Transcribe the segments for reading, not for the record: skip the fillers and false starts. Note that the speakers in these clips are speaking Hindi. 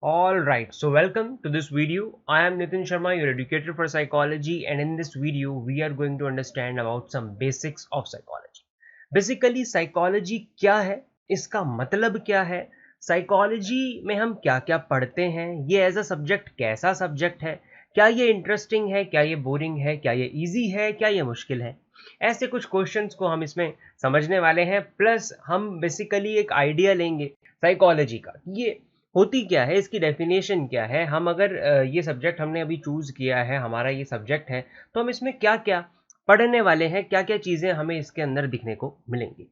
All right, so welcome to this video. I am Nitin Sharma, your educator for psychology, and in this video, we are going to understand about some basics of psychology. Basically, psychology क्या है, इसका मतलब क्या है, साइकोलॉजी में हम क्या क्या पढ़ते हैं, ये एज अ सब्जेक्ट कैसा सब्जेक्ट है, क्या ये इंटरेस्टिंग है, क्या ये बोरिंग है, क्या ये इजी है, क्या ये मुश्किल है, ऐसे कुछ क्वेश्चंस को हम इसमें समझने वाले हैं। प्लस हम बेसिकली एक आइडिया लेंगे साइकोलॉजी का, ये होती क्या है, इसकी डेफिनेशन क्या है। हम अगर ये सब्जेक्ट हमने अभी चूज किया है, हमारा ये सब्जेक्ट है, तो हम इसमें क्या क्या पढ़ने वाले हैं, क्या क्या चीज़ें हमें इसके अंदर दिखने को मिलेंगी।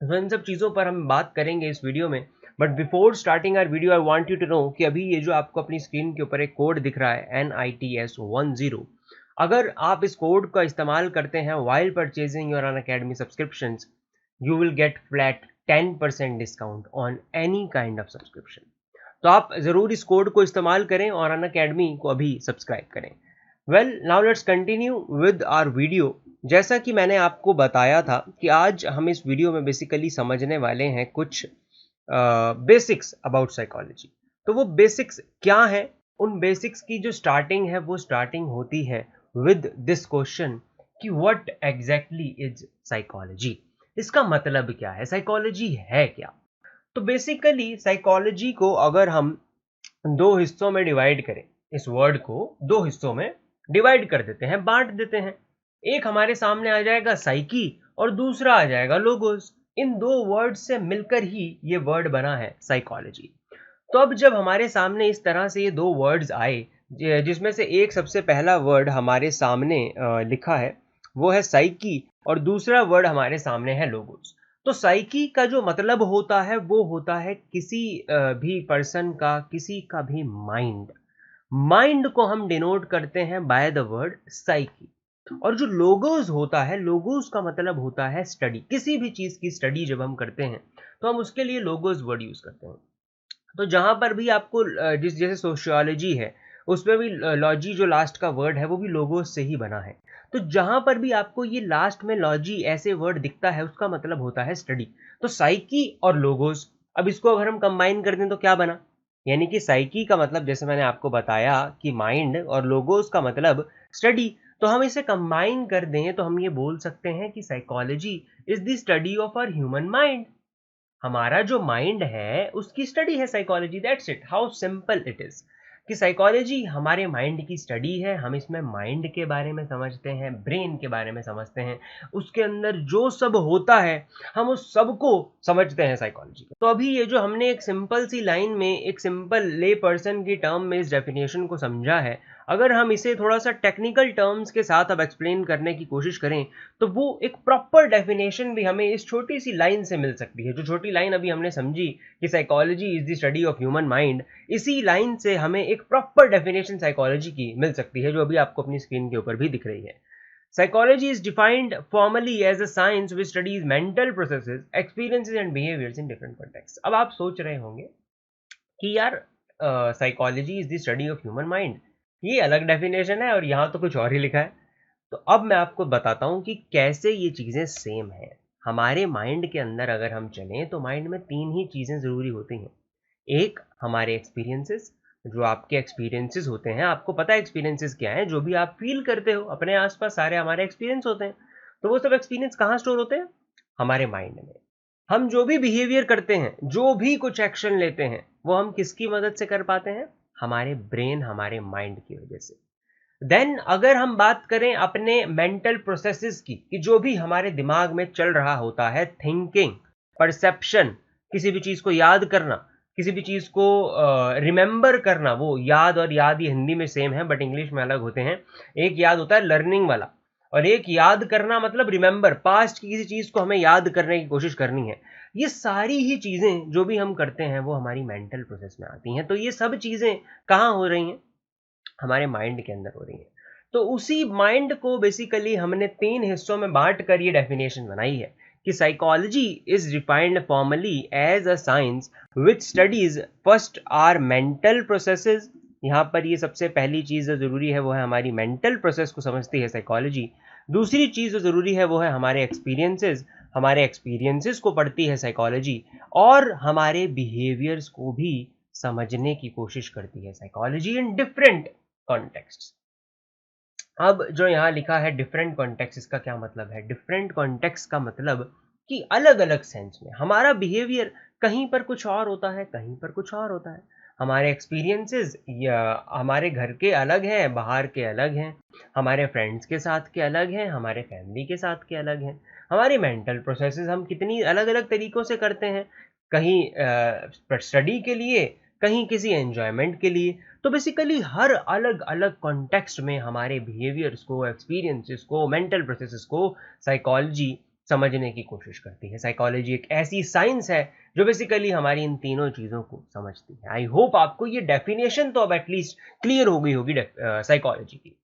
तो इन सब चीज़ों पर हम बात करेंगे इस वीडियो में। But before starting our video I want you to know कि अभी ये जो आपको अपनी स्क्रीन के ऊपर एक कोड दिख रहा है NITS10, अगर आप इस कोड का इस्तेमाल करते हैं while purchasing your Unacademy subscriptions, you will get flat 10% discount on any kind of subscription. तो आप ज़रूर इस कोड को इस्तेमाल करें और अनअकैडमी को अभी सब्सक्राइब करें। Well, now let's continue with our video. जैसा कि मैंने आपको बताया था कि आज हम इस वीडियो में बेसिकली समझने वाले हैं कुछ बेसिक्स अबाउट साइकोलॉजी। तो वो बेसिक्स क्या है, उन बेसिक्स की जो स्टार्टिंग है वो स्टार्टिंग होती है विद दिस क्वेश्चन कि व्हाट एग्जैक्टली इज साइकोलॉजी। इसका मतलब क्या है, साइकोलॉजी है क्या। तो बेसिकली साइकोलॉजी को अगर हम दो हिस्सों में डिवाइड करें, इस वर्ड को दो हिस्सों में डिवाइड कर देते हैं, बांट देते हैं। एक हमारे सामने आ जाएगा साइकी और दूसरा आ जाएगा लोगोस। इन दो वर्ड से मिलकर ही ये वर्ड बना है साइकोलॉजी। तो अब जब हमारे सामने इस तरह से ये दो वर्ड्स आए, जिसमें से एक सबसे पहला वर्ड हमारे सामने लिखा है वो है साइकी और दूसरा वर्ड हमारे सामने है लोगोस। तो साइकी का जो मतलब होता है वो होता है किसी भी पर्सन का, किसी का भी माइंड। माइंड को हम डिनोट करते हैं बाय द वर्ड साइकी। और जो लोगोस होता है, लोगोस का मतलब होता है स्टडी। किसी भी चीज की स्टडी जब हम करते हैं तो हम उसके लिए लोगोस वर्ड यूज करते हैं। तो जहां पर भी आपको जिस जैसे सोशियोलॉजी है, उसमें भी लॉजी जो लास्ट का वर्ड है वो भी लोगोस से ही बना है। तो जहां पर भी आपको ये लास्ट में लॉजी ऐसे वर्ड दिखता है, उसका मतलब होता है स्टडी। तो साइकी और लोगोस, अब इसको अगर हम कंबाइन कर दें तो क्या बना, यानी कि साइकी का मतलब जैसे मैंने आपको बताया कि माइंड, और लोगोस का मतलब स्टडी। तो हम इसे कंबाइन कर दें तो हम ये बोल सकते हैं कि psychology is the study of our human mind. हमारा जो माइंड है उसकी स्टडी है psychology. That's it, how simple it is कि साइकोलॉजी हमारे माइंड की स्टडी है। हम इसमें माइंड के बारे में समझते हैं, ब्रेन के बारे में समझते हैं, उसके अंदर जो सब होता है हम उस सब को समझते हैं साइकोलॉजी को। तो अभी ये जो हमने एक सिंपल सी लाइन में, एक सिंपल ले पर्सन की टर्म में इस डेफिनेशन को समझा है, अगर हम इसे थोड़ा सा टेक्निकल टर्म्स के साथ अब एक्सप्लेन करने की कोशिश करें तो वो एक प्रॉपर डेफिनेशन भी हमें इस छोटी सी लाइन से मिल सकती है। जो छोटी लाइन अभी हमने समझी कि psychology is the study of human mind, इसी लाइन से हमें एक प्रॉपर डेफिनेशन साइकोलॉजी की मिल सकती है, जो अभी आपको अपनी स्क्रीन के ऊपर भी दिख रही है। Psychology is defined formally as a science which studies mental processes, experiences and behaviors in different contexts। अब आप सोच रहे होंगे कि यार psychology is the study of human mind, ये अलग डेफिनेशन है और यहाँ तो कुछ और ही लिखा है। तो अब मैं आपको बताता हूँ कि कैसे ये चीज़ें सेम हैं। हमारे माइंड के अंदर अगर हम चलें तो माइंड में तीन ही चीज़ें ज़रूरी होती हैं। एक, हमारे एक्सपीरियंसेस। जो आपके एक्सपीरियंसेस होते हैं, आपको पता है एक्सपीरियंसेस क्या है, जो भी आप फील करते हो अपने आसपास, सारे हमारे एक्सपीरियंस होते हैं। तो वो सब एक्सपीरियंस कहाँ स्टोर होते हैं, हमारे माइंड में। हम जो भी बिहेवियर करते हैं, जो भी कुछ एक्शन लेते हैं, वो हम किसकी मदद से कर पाते हैं, हमारे ब्रेन, हमारे माइंड की वजह से। देन अगर हम बात करें अपने मेंटल प्रोसेसेस की, कि जो भी हमारे दिमाग में चल रहा होता है, थिंकिंग, परसेप्शन, किसी भी चीज को याद करना, किसी भी चीज को रिमेंबर करना। वो याद और याद ये हिंदी में सेम है बट इंग्लिश में अलग होते हैं। एक याद होता है लर्निंग वाला, और एक याद करना मतलब रिमेंबर, पास्ट की किसी चीज को हमें याद करने की कोशिश करनी है। ये सारी ही चीजें जो भी हम करते हैं वो हमारी मेंटल प्रोसेस में आती हैं। तो ये सब चीजें कहाँ हो रही हैं, हमारे माइंड के अंदर हो रही है। तो उसी माइंड को बेसिकली हमने तीन हिस्सों में बांट कर ये डेफिनेशन बनाई है कि psychology is defined formally as a science which studies first our mental processes. यहाँ पर ये सबसे पहली चीज जो जरूरी है वो है हमारी मेंटल प्रोसेस को समझती है साइकोलॉजी। दूसरी चीज जो जरूरी है वो है हमारे एक्सपीरियंसेस, हमारे एक्सपीरियंसेस को पढ़ती है साइकोलॉजी। और हमारे बिहेवियर्स को भी समझने की कोशिश करती है साइकोलॉजी इन डिफरेंट कॉन्टेक्स्ट। अब जो यहाँ लिखा है डिफरेंट कॉन्टेक्स्ट, इसका क्या मतलब है? डिफरेंट कॉन्टेक्स्ट का मतलब कि अलग अलग सेंस में हमारा बिहेवियर कहीं पर कुछ और होता है, कहीं पर कुछ और होता है। हमारे एक्सपीरियंसेस या हमारे घर के अलग हैं, बाहर के अलग हैं, हमारे फ्रेंड्स के साथ के अलग हैं, हमारे फैमिली के साथ के अलग हैं, हमारी मेंटल प्रोसेसेस हम कितनी अलग अलग तरीक़ों से करते हैं, कहीं स्टडी के लिए, कहीं किसी एन्जॉयमेंट के लिए। तो बेसिकली हर अलग अलग कॉन्टेक्स्ट में हमारे बिहेवियर्स को, एक्सपीरियंसेस को, मेंटल प्रोसेसेस को साइकोलॉजी समझने की कोशिश करती है। साइकोलॉजी एक ऐसी साइंस है जो बेसिकली हमारी इन तीनों चीज़ों को समझती है। आई होप आपको ये डेफिनेशन तो अब एटलीस्ट क्लियर हो गई होगी साइकोलॉजी की।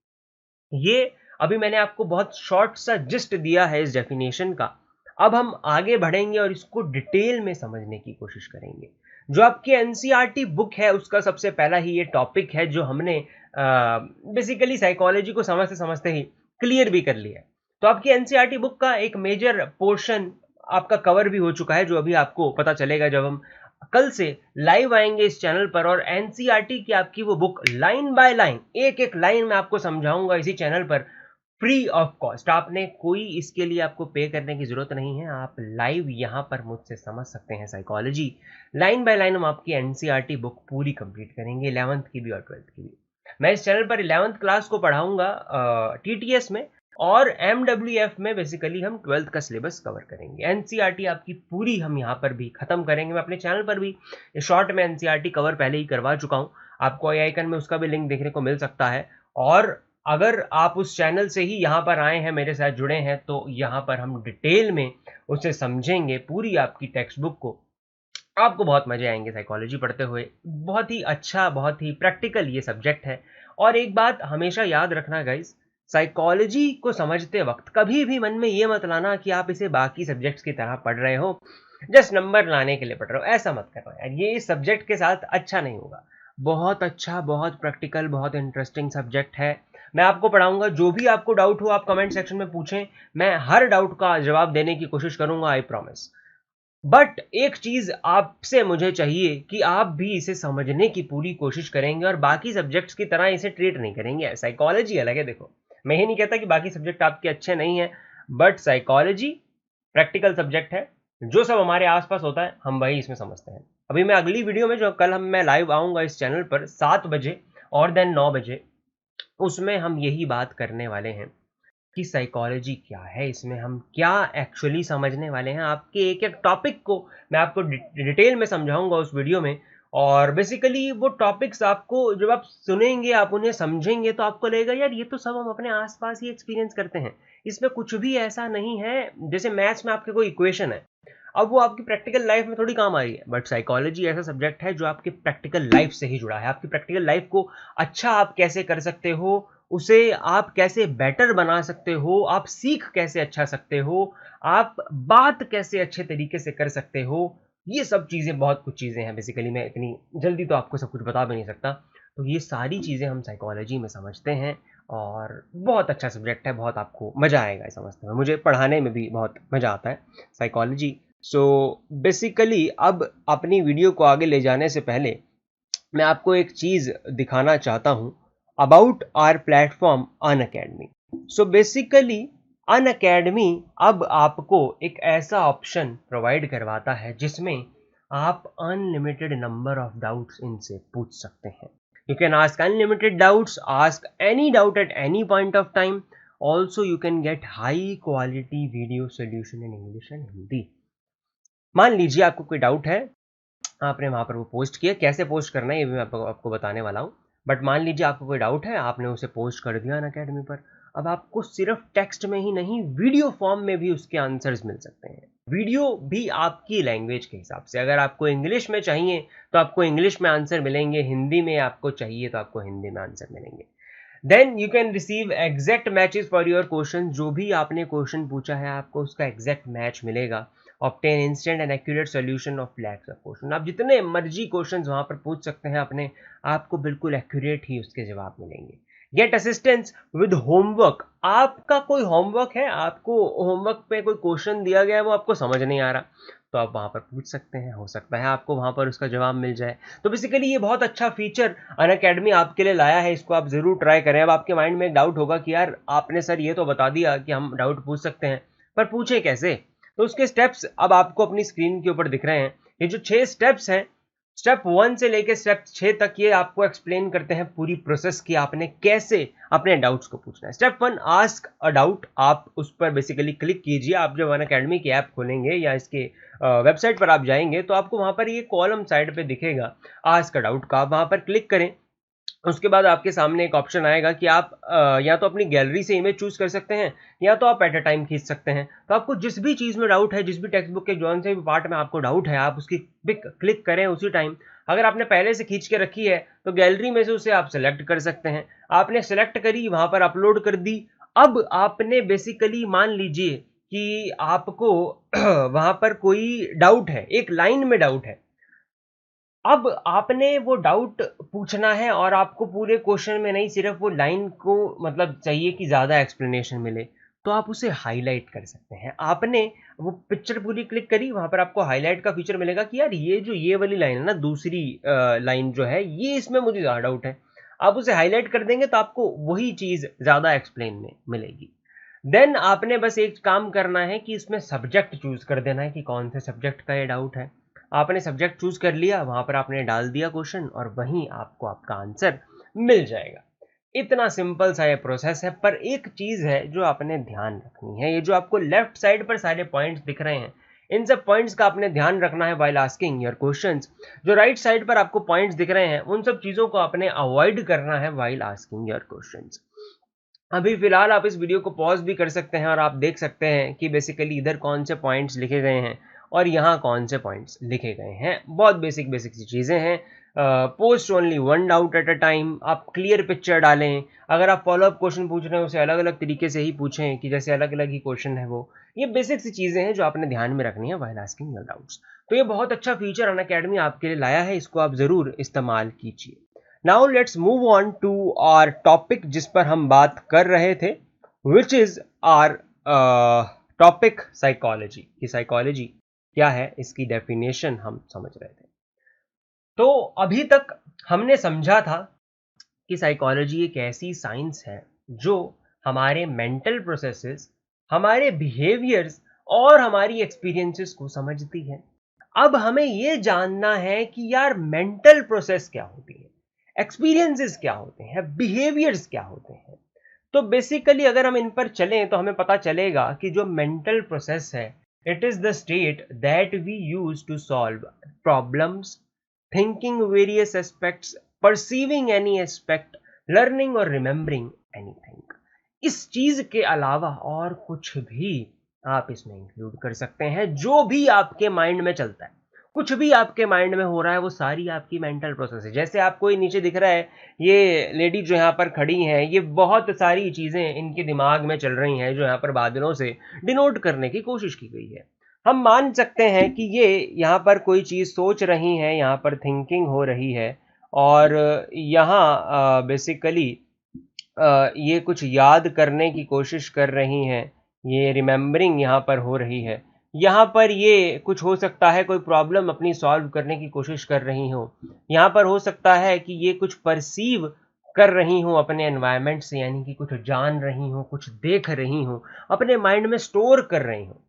ये अभी मैंने आपको बहुत शॉर्ट सा जिस्ट दिया है इस डेफिनेशन का। अब हम आगे बढ़ेंगे और इसको डिटेल में समझने की कोशिश करेंगे। जो आपकी एनसीईआरटी बुक है उसका सबसे पहला ही ये टॉपिक है जो हमने बेसिकली साइकोलॉजी को समझते समझते ही क्लियर भी कर लिया है। तो आपकी एनसीईआरटी बुक का एक मेजर पोर्शन आपका कवर भी हो चुका है, जो अभी आपको पता चलेगा जब हम कल से लाइव आएंगे इस चैनल पर और एनसीईआरटी की आपकी वो बुक लाइन बाय लाइन, एक एक लाइन में आपको समझाऊंगा इसी चैनल पर फ्री ऑफ कॉस्ट। आपने कोई इसके लिए आपको पे करने की जरूरत नहीं है, आप लाइव यहाँ पर मुझसे समझ सकते हैं साइकोलॉजी। लाइन बाय लाइन हम आपकी एनसीईआरटी बुक पूरी कंप्लीट करेंगे, 11th की भी और 12th की भी। मैं इस चैनल पर 11th क्लास को पढ़ाऊंगा टीटीएस में, और एमडब्ल्यूएफ में बेसिकली हम 12th का सिलेबस कवर करेंगे। एनसीईआरटी आपकी पूरी हम यहाँ पर भी खत्म करेंगे। मैं अपने चैनल पर भी शॉर्ट में एनसीईआरटी कवर पहले ही करवा चुका हूँ, आपको आई आइकन में उसका भी लिंक देखने को मिल सकता है। और अगर आप उस चैनल से ही यहाँ पर आए हैं, मेरे साथ जुड़े हैं, तो यहाँ पर हम डिटेल में उसे समझेंगे, पूरी आपकी टेक्स्ट बुक को। आपको बहुत मजे आएंगे साइकोलॉजी पढ़ते हुए। बहुत ही अच्छा, बहुत ही प्रैक्टिकल ये सब्जेक्ट है। और एक बात हमेशा याद रखना गाइज, साइकोलॉजी को समझते वक्त कभी भी मन में ये मत लाना कि आप इसे बाकी सब्जेक्ट्स की तरह पढ़ रहे हो, जस्ट नंबर लाने के लिए पढ़ रहे हो। ऐसा मत करना यार, ये इस सब्जेक्ट के साथ अच्छा नहीं होगा। बहुत अच्छा, बहुत प्रैक्टिकल, बहुत इंटरेस्टिंग सब्जेक्ट है। मैं आपको पढ़ाऊंगा, जो भी आपको डाउट हो आप कमेंट सेक्शन में पूछें, मैं हर डाउट का जवाब देने की कोशिश करूंगा, आई प्रॉमिस। बट एक चीज आपसे मुझे चाहिए कि आप भी इसे समझने की पूरी कोशिश करेंगे और बाकी सब्जेक्ट्स की तरह इसे ट्रीट नहीं करेंगे। साइकोलॉजी अलग है। देखो, मैं ही नहीं कहता कि बाकी सब्जेक्ट आपके अच्छे नहीं है, बट साइकोलॉजी प्रैक्टिकल सब्जेक्ट है। जो सब हमारे आसपास होता है हम वही इसमें समझते हैं। अभी मैं अगली वीडियो में, जो कल मैं लाइव आऊंगा इस चैनल पर 7 बजे और देन 9 बजे, उसमें हम यही बात करने वाले हैं कि साइकोलॉजी क्या है, इसमें हम क्या एक्चुअली समझने वाले हैं। आपके एक एक टॉपिक को मैं आपको डिटेल में समझाऊंगा उस वीडियो में। और बेसिकली वो टॉपिक्स आपको जब आप सुनेंगे, आप उन्हें समझेंगे, तो आपको लगेगा यार ये तो सब हम अपने आसपास ही एक्सपीरियंस करते हैं, इसमें कुछ भी ऐसा नहीं है। जैसे मैथ्स में आपके कोई इक्वेशन है, अब वो आपकी प्रैक्टिकल लाइफ में थोड़ी काम आ रही है, बट साइकोलॉजी ऐसा सब्जेक्ट है जो आपकी प्रैक्टिकल लाइफ से ही जुड़ा है। आपकी प्रैक्टिकल लाइफ को अच्छा आप कैसे कर सकते हो, उसे आप कैसे बेटर बना सकते हो, आप सीख कैसे अच्छा सकते हो, आप बात कैसे अच्छे तरीके से कर सकते हो, ये सब चीज़ें, बहुत कुछ चीज़ें हैं। बेसिकली मैं इतनी जल्दी तो आपको सब कुछ बता भी नहीं सकता। तो ये सारी चीज़ें हम साइकोलॉजी में समझते हैं और बहुत अच्छा सब्जेक्ट है, बहुत आपको मज़ा आएगा समझते में। मुझे पढ़ाने में भी बहुत मज़ा आता है साइकोलॉजी। सो बेसिकली अब अपनी वीडियो को आगे ले जाने से पहले मैं आपको एक चीज़ दिखाना चाहता हूँ about our platform Unacademy. So basically Unacademy अब आपको एक ऐसा ऑप्शन प्रोवाइड करवाता है जिसमें आप अनलिमिटेड नंबर ऑफ डाउट्स इनसे पूछ सकते हैं। You can ask unlimited doubts, ask any doubt at any point of time. Also you can get high quality video solution in English and Hindi. मान लीजिए आपको कोई डाउट है, आपने वहां पर वो पोस्ट किया, कैसे पोस्ट करना है ये भी मैं आपको बताने वाला हूँ। बट मान लीजिए आपको कोई डाउट है, आपने उसे पोस्ट कर दिया अनअकैडमी पर। अब आपको सिर्फ टेक्स्ट में ही नहीं, वीडियो फॉर्म में भी उसके आंसर्स मिल सकते हैं। वीडियो भी आपकी लैंग्वेज के हिसाब से, अगर आपको इंग्लिश में चाहिए तो आपको इंग्लिश में आंसर मिलेंगे, हिंदी में आपको चाहिए तो आपको हिंदी में आंसर मिलेंगे। Then you can receive exact matches for your question. जो भी आपने क्वेश्चन पूछा है आपको उसका एग्जैक्ट मैच मिलेगा। Obtain instant and accurate solution of lakhs of question. आप जितने मर्जी क्वेश्चन वहां पर पूछ सकते हैं अपने, आपको बिल्कुल एक्यूरेट ही उसके जवाब मिलेंगे। Get assistance with homework. आपका कोई होमवर्क है, आपको होमवर्क पे कोई क्वेश्चन दिया गया है, वो आपको समझ नहीं आ रहा, तो आप वहाँ पर पूछ सकते हैं, हो सकता है आपको वहाँ पर उसका जवाब मिल जाए। तो बेसिकली ये बहुत अच्छा फीचर अनअकैडमी आपके लिए लाया है, इसको आप ज़रूर ट्राई करें। अब आपके माइंड में एक डाउट होगा कि यार आपने सर ये तो बता दिया कि हम डाउट पूछ सकते हैं, पर पूछें कैसे? तो उसके स्टेप्स अब आपको अपनी स्क्रीन के ऊपर दिख रहे हैं। ये जो 6 स्टेप्स हैं, स्टेप 1 से लेके स्टेप 6 तक ये आपको एक्सप्लेन करते हैं पूरी प्रोसेस कि आपने कैसे अपने डाउट्स को पूछना है। Step 1, ask a doubt. आप उस पर बेसिकली क्लिक कीजिए। आप जब अनअकैडमी की ऐप खोलेंगे या इसके वेबसाइट पर आप जाएंगे तो आपको वहां पर ये कॉलम साइड पे दिखेगा आस्क अ डाउट का, आप वहां पर क्लिक करें। उसके बाद आपके सामने एक ऑप्शन आएगा कि आप या तो अपनी गैलरी से इमेज चूज कर सकते हैं या तो आप एट अ टाइम खींच सकते हैं। तो आपको जिस भी चीज़ में डाउट है, जिस भी टेक्स्ट बुक के जौन से भी पार्ट में आपको डाउट है, आप उसकी पिक क्लिक करें उसी टाइम। अगर आपने पहले से खींच के रखी है तो गैलरी में से उसे आप सेलेक्ट कर सकते हैं। आपने सेलेक्ट करी, वहां पर अपलोड कर दी। अब आपने बेसिकली मान लीजिए कि आपको वहां पर कोई डाउट है, एक लाइन में डाउट है। अब आपने वो डाउट पूछना है और आपको पूरे क्वेश्चन में नहीं, सिर्फ वो लाइन को मतलब चाहिए कि ज़्यादा एक्सप्लेनेशन मिले, तो आप उसे हाईलाइट कर सकते हैं। आपने वो पिक्चर पूरी क्लिक करी, वहाँ पर आपको हाईलाइट का फीचर मिलेगा कि यार ये वाली लाइन है ना, दूसरी लाइन जो है ये, इसमें मुझे ज़्यादा डाउट है। आप उसे हाईलाइट कर देंगे तो आपको वही चीज़ ज़्यादा एक्सप्लेन में मिलेगी। देन आपने बस एक काम करना है कि इसमें सब्जेक्ट चूज कर देना है कि कौन से सब्जेक्ट का ये डाउट है। आपने सब्जेक्ट चूज कर लिया, वहां पर आपने डाल दिया क्वेश्चन और वहीं आपको आपका आंसर मिल जाएगा। इतना सिंपल सा ये प्रोसेस है। पर एक चीज है जो आपने ध्यान रखनी है, ये जो आपको लेफ्ट साइड पर सारे पॉइंट्स दिख रहे हैं, इन सब पॉइंट्स का आपने ध्यान रखना है व्हाइल आस्किंग योर क्वेश्चंस। जो राइट साइड पर आपको पॉइंट्स दिख रहे हैं, उन सब चीजों को आपने अवॉइड करना है व्हाइल आस्किंग योर क्वेश्चंस। अभी फिलहाल आप इस वीडियो को पॉज भी कर सकते हैं और आप देख सकते हैं कि बेसिकली इधर कौन से पॉइंट्स लिखे गए हैं और यहाँ कौन से पॉइंट्स लिखे गए हैं। बहुत बेसिक बेसिक सी चीज़ें हैं। Post only one doubt at a time, आप क्लियर पिक्चर डालें। अगर आप फॉलोअप क्वेश्चन पूछ रहे हैं उसे अलग अलग तरीके से ही पूछें कि जैसे अलग अलग ही क्वेश्चन है वो। ये बेसिक सी चीज़ें हैं जो आपने ध्यान में रखनी है व्हाइल आस्किंग योर डाउट्स। तो ये बहुत अच्छा फीचर अनअकैडमी आपके लिए लाया है, इसको आप ज़रूर इस्तेमाल कीजिए। Now let's move on to our topic जिस पर हम बात कर रहे थे, which is our topic psychology. कि साइकोलॉजी क्या है, इसकी डेफिनेशन हम समझ रहे थे। तो अभी तक हमने समझा था कि साइकोलॉजी एक ऐसी साइंस है जो हमारे मेंटल प्रोसेसेस, हमारे बिहेवियर्स और हमारी एक्सपीरियंसेस को समझती है। अब हमें यह जानना है कि यार मेंटल प्रोसेस क्या होती है, एक्सपीरियंसेस क्या होते हैं, बिहेवियर्स क्या होते हैं। तो बेसिकली अगर हम इन पर चलें तो हमें पता चलेगा कि जो मेंटल प्रोसेस है, it is the state that we use to solve problems, thinking various aspects, perceiving any aspect, learning और रिमेंबरिंग एनीथिंग। इस चीज के अलावा और कुछ भी आप इसमें इंक्लूड कर सकते हैं। जो भी आपके माइंड में चलता है, कुछ भी आपके माइंड में हो रहा है, वो सारी आपकी मेंटल प्रोसेस है। जैसे आपको ये नीचे दिख रहा है, ये लेडी जो यहाँ पर खड़ी हैं, ये बहुत सारी चीजें इनके दिमाग में चल रही हैं जो यहाँ पर बादलों से डिनोट करने की कोशिश की गई है। हम मान सकते हैं कि ये यहाँ पर कोई चीज सोच रही हैं, यहाँ पर थिंकिंग हो रही है और यहाँ बेसिकली ये कुछ याद करने की कोशिश कर रही हैं, ये रिमेंबरिंग यहाँ पर हो रही है। यहाँ पर ये कुछ हो सकता है कोई प्रॉब्लम अपनी सॉल्व करने की कोशिश कर रही हो। यहाँ पर हो सकता है कि ये कुछ परसीव कर रही हूँ अपने एनवायरनमेंट से, यानी कि कुछ जान रही हूँ, कुछ देख रही हूँ, अपने माइंड में स्टोर कर रही हूँ।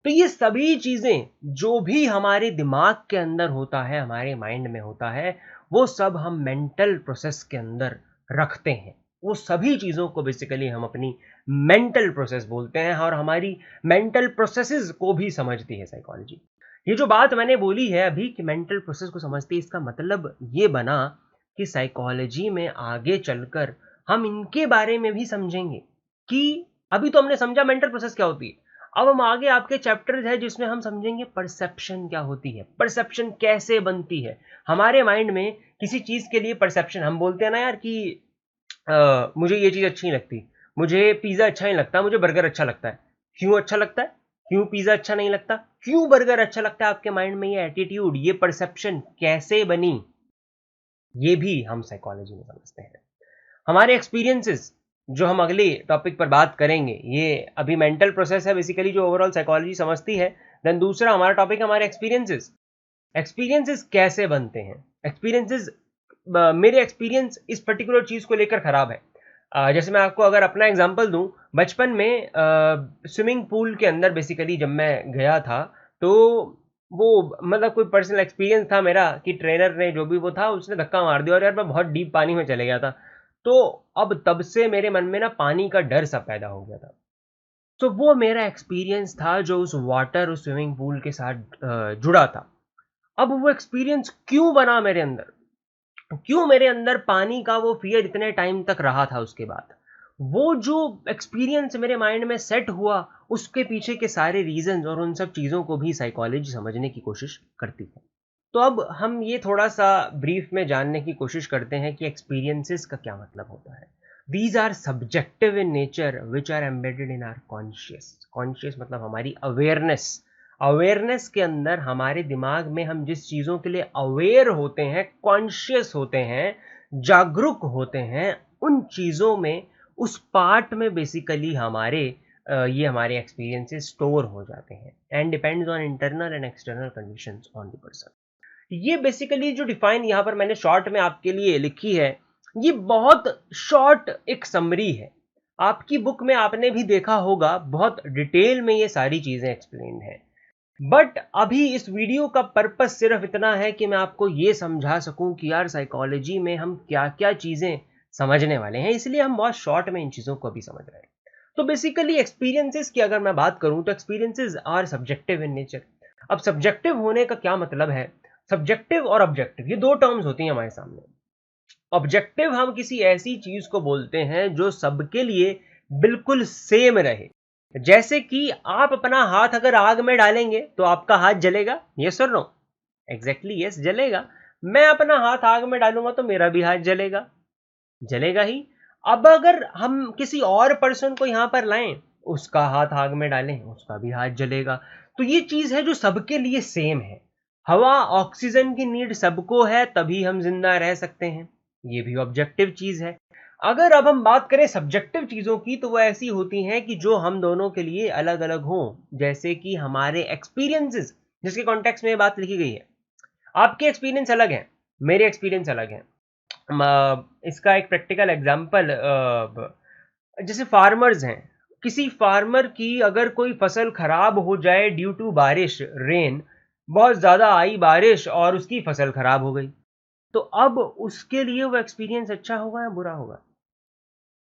तो ये सभी चीजें जो भी हमारे दिमाग के अंदर होता है, हमारे माइंड में होता है, वो सब हम मेंटल प्रोसेस के अंदर रखते हैं। वो सभी चीजों को बेसिकली हम अपनी मेंटल प्रोसेस बोलते हैं और हमारी मेंटल प्रोसेसेस को भी समझती है साइकोलॉजी। ये जो बात मैंने बोली है अभी कि मेंटल प्रोसेस को समझती है, इसका मतलब ये बना कि साइकोलॉजी में आगे चलकर हम इनके बारे में भी समझेंगे। कि अभी तो हमने समझा मेंटल प्रोसेस क्या होती है, अब हम आगे आपके चैप्टर्स है जिसमें हम समझेंगे परसेप्शन क्या होती है, परसेप्शन कैसे बनती है हमारे माइंड में। किसी चीज के लिए परसेप्शन, हम बोलते हैं ना यार कि मुझे ये चीज अच्छी नहीं लगती, मुझे पिज्जा अच्छा नहीं लगता, मुझे बर्गर अच्छा लगता है। क्यों अच्छा लगता है, क्यों पिज्जा अच्छा नहीं लगता, क्यों बर्गर अच्छा लगता है, आपके माइंड में ये एटीट्यूड, ये परसेप्शन कैसे बनी, ये भी हम साइकोलॉजी में समझते हैं। हमारे एक्सपीरियंसेस जो हम अगले टॉपिक पर बात करेंगे, ये अभी मेंटल प्रोसेस है बेसिकली जो ओवरऑल साइकोलॉजी समझती है। देन दूसरा हमारा टॉपिक है हमारे एक्सपीरियंसेस। एक्सपीरियंसेस कैसे बनते हैं? एक्सपीरियंसेस, मेरे एक्सपीरियंस इस पर्टिकुलर चीज़ को लेकर ख़राब है। जैसे मैं आपको अगर अपना एग्जांपल दूं, बचपन में स्विमिंग पूल के अंदर बेसिकली जब मैं गया था, तो वो मतलब कोई पर्सनल एक्सपीरियंस था मेरा कि ट्रेनर ने जो भी वो था उसने धक्का मार दिया और यार मैं बहुत डीप पानी में चले गया था। तो अब तब से मेरे मन में ना पानी का डर सा पैदा हो गया था। तो वो मेरा एक्सपीरियंस था जो उस वाटर, उस स्विमिंग पूल के साथ जुड़ा था। अब वो एक्सपीरियंस क्यों बना मेरे अंदर, क्यों मेरे अंदर पानी का वो फियर इतने टाइम तक रहा था, उसके बाद वो जो एक्सपीरियंस मेरे माइंड में सेट हुआ, उसके पीछे के सारे रीजंस और उन सब चीज़ों को भी साइकोलॉजी समझने की कोशिश करती है। तो अब हम ये थोड़ा सा ब्रीफ में जानने की कोशिश करते हैं कि एक्सपीरियंसेस का क्या मतलब होता है। These are subjective in nature which are embedded in our conscious. Conscious मतलब हमारी अवेयरनेस। अवेयरनेस के अंदर हमारे दिमाग में हम जिस चीज़ों के लिए अवेयर होते हैं, कॉन्शियस होते हैं, जागरूक होते हैं, उन चीज़ों में, उस पार्ट में बेसिकली हमारे ये हमारे एक्सपीरियंसेस स्टोर हो जाते हैं and depends on internal and external conditions on the person. ये बेसिकली जो डिफाइन यहाँ पर मैंने शॉर्ट में आपके लिए लिखी है, ये बहुत शॉर्ट एक समरी है। आपकी बुक में आपने भी देखा होगा, बहुत डिटेल में ये सारी चीजें एक्सप्लेन है। बट अभी इस वीडियो का पर्पस सिर्फ इतना है कि मैं आपको ये समझा सकूं कि यार साइकोलॉजी में हम क्या क्या चीजें समझने वाले हैं, इसलिए हम बहुत शॉर्ट में इन चीजों को भी समझ रहे हैं। तो बेसिकली एक्सपीरियंसेस की अगर मैं बात करूं तो experiences are subjective in nature. अब सब्जेक्टिव होने का क्या मतलब है? सब्जेक्टिव और ऑब्जेक्टिव ये दो टर्म्स होती हैं हमारे सामने। ऑब्जेक्टिव हम किसी ऐसी चीज को बोलते हैं जो सबके लिए बिल्कुल सेम रहे। जैसे कि आप अपना हाथ अगर आग में डालेंगे तो आपका हाथ जलेगा, यस और नो? एग्जैक्टली यस, जलेगा। मैं अपना हाथ आग में डालूंगा तो मेरा भी हाथ जलेगा, जलेगा ही। अब अगर हम किसी और पर्सन को यहां पर लाएं, उसका हाथ आग में डालें, उसका भी हाथ जलेगा। तो ये चीज है जो सबके लिए सेम है। हवा, ऑक्सीजन की नीड सबको है, तभी हम जिंदा रह सकते हैं। ये भी ऑब्जेक्टिव चीज है। अगर अब हम बात करें सब्जेक्टिव चीजों की, तो वो ऐसी होती हैं कि जो हम दोनों के लिए अलग अलग हों। जैसे कि हमारे एक्सपीरियंसेस, जिसके कॉन्टेक्स्ट में ये बात लिखी गई है। आपके एक्सपीरियंस अलग है, मेरे एक्सपीरियंस अलग है। इसका एक प्रैक्टिकल एग्जांपल, जैसे फार्मर्स हैं, किसी फार्मर की अगर कोई फसल खराब हो जाए ड्यू टू बारिश, रेन, बहुत ज्यादा आई बारिश और उसकी फसल खराब हो गई, तो अब उसके लिए वो एक्सपीरियंस अच्छा होगा या बुरा होगा?